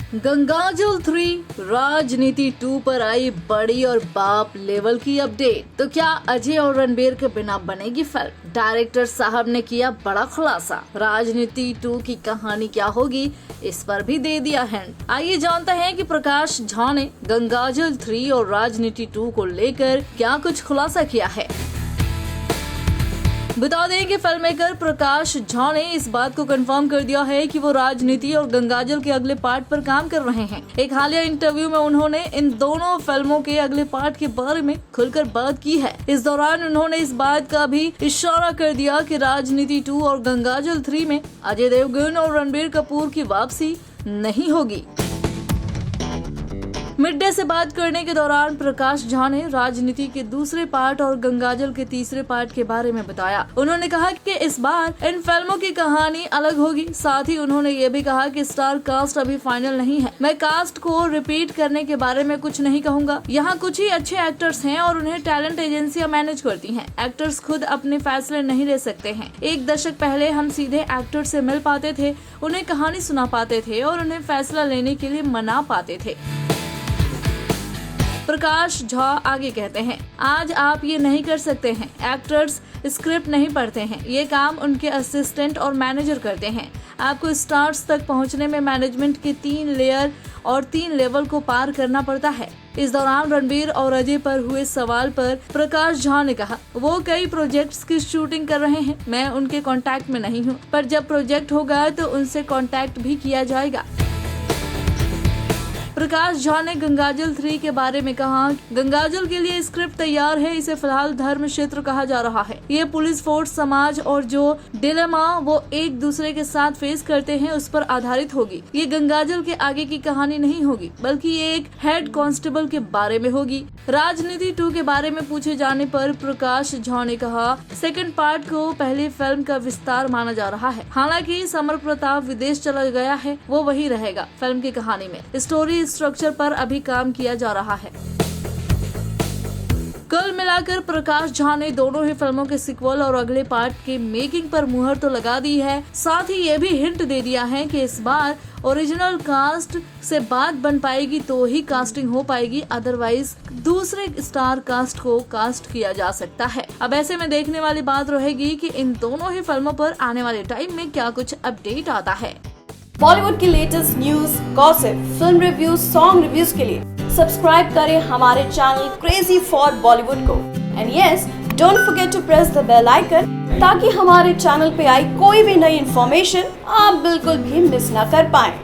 गंगाजल 3 राजनीति 2 पर आई बड़ी और बाप लेवल की अपडेट। तो क्या अजय और रणबीर के बिना बनेगी फिल्म? डायरेक्टर साहब ने किया बड़ा खुलासा। राजनीति 2 की कहानी क्या होगी, इस पर भी दे दिया हिंट। आइए जानते हैं कि प्रकाश झा ने गंगाजल 3 और राजनीति 2 को लेकर क्या कुछ खुलासा किया है। बता दें कि फिल्म मेकर प्रकाश झा ने इस बात को कंफर्म कर दिया है कि वो राजनीति और गंगाजल के अगले पार्ट पर काम कर रहे हैं। एक हालिया इंटरव्यू में उन्होंने इन दोनों फिल्मों के अगले पार्ट के बारे में खुलकर बात की है। इस दौरान उन्होंने इस बात का भी इशारा कर दिया कि राजनीति 2 और गंगाजल 3 में अजय देवगन और रणबीर कपूर की वापसी नहीं होगी। मिड डे से बात करने के दौरान प्रकाश झा ने राजनीति के दूसरे पार्ट और गंगाजल के तीसरे पार्ट के बारे में बताया। उन्होंने कहा कि इस बार इन फिल्मों की कहानी अलग होगी। साथ ही उन्होंने ये भी कहा कि स्टार कास्ट अभी फाइनल नहीं है। मैं कास्ट को रिपीट करने के बारे में कुछ नहीं कहूँगा। यहाँ कुछ ही अच्छे एक्टर्स हैं और उन्हें टैलेंट एजेंसियां मैनेज करती हैं। एक्टर्स खुद अपने फैसले नहीं ले सकते हैं। एक दशक पहले हम सीधे एक्टर से मिल पाते थे, उन्हें कहानी सुना पाते थे और उन्हें फैसला लेने के लिए मना पाते थे। प्रकाश झा आगे कहते हैं, आज आप ये नहीं कर सकते हैं। एक्टर्स स्क्रिप्ट नहीं पढ़ते हैं, ये काम उनके असिस्टेंट और मैनेजर करते हैं। आपको स्टार्स तक पहुंचने में मैनेजमेंट के 3 लेयर और 3 लेवल को पार करना पड़ता है। इस दौरान रणबीर और अजय पर हुए सवाल पर प्रकाश झा ने कहा, वो कई प्रोजेक्ट्स की शूटिंग कर रहे हैं, मैं उनके कांटेक्ट में नहीं हूँ, पर जब प्रोजेक्ट होगा तो उनसे कांटेक्ट भी किया जाएगा। प्रकाश झा ने गंगाजल 3 के बारे में कहा, गंगाजल के लिए स्क्रिप्ट तैयार है। इसे फिलहाल धर्म क्षेत्र कहा जा रहा है। ये पुलिस फोर्स, समाज और जो डिलेमा वो एक दूसरे के साथ फेस करते हैं उस पर आधारित होगी। ये गंगाजल के आगे की कहानी नहीं होगी, बल्कि ये एक हेड कांस्टेबल के बारे में होगी। राजनीति 2 के बारे में पूछे जाने पर प्रकाश झा ने कहा, सेकंड पार्ट को पहली फिल्म का विस्तार माना जा रहा है। हालांकि समर प्रताप विदेश चला गया है, वो वही रहेगा। फिल्म की कहानी में स्टोरी स्ट्रक्चर पर अभी काम किया जा रहा है। कुल मिलाकर प्रकाश झा ने दोनों ही फिल्मों के सीक्वल और अगले पार्ट के मेकिंग पर मुहर तो लगा दी है। साथ ही ये भी हिंट दे दिया है कि इस बार ओरिजिनल कास्ट से बात बन पाएगी तो ही कास्टिंग हो पाएगी, अदरवाइज दूसरे स्टार कास्ट को कास्ट किया जा सकता है। अब ऐसे में देखने वाली बात रहेगी कि इन दोनों ही फिल्मों पर आने वाले टाइम में क्या कुछ अपडेट आता है। बॉलीवुड की latest news, gossip, film reviews, song reviews के लिए सब्सक्राइब करें हमारे चैनल क्रेजी फॉर बॉलीवुड को। And yes, don't forget to press the bell icon ताकि हमारे चैनल पे आई कोई भी नई इन्फॉर्मेशन आप बिल्कुल भी मिस ना कर पाएं।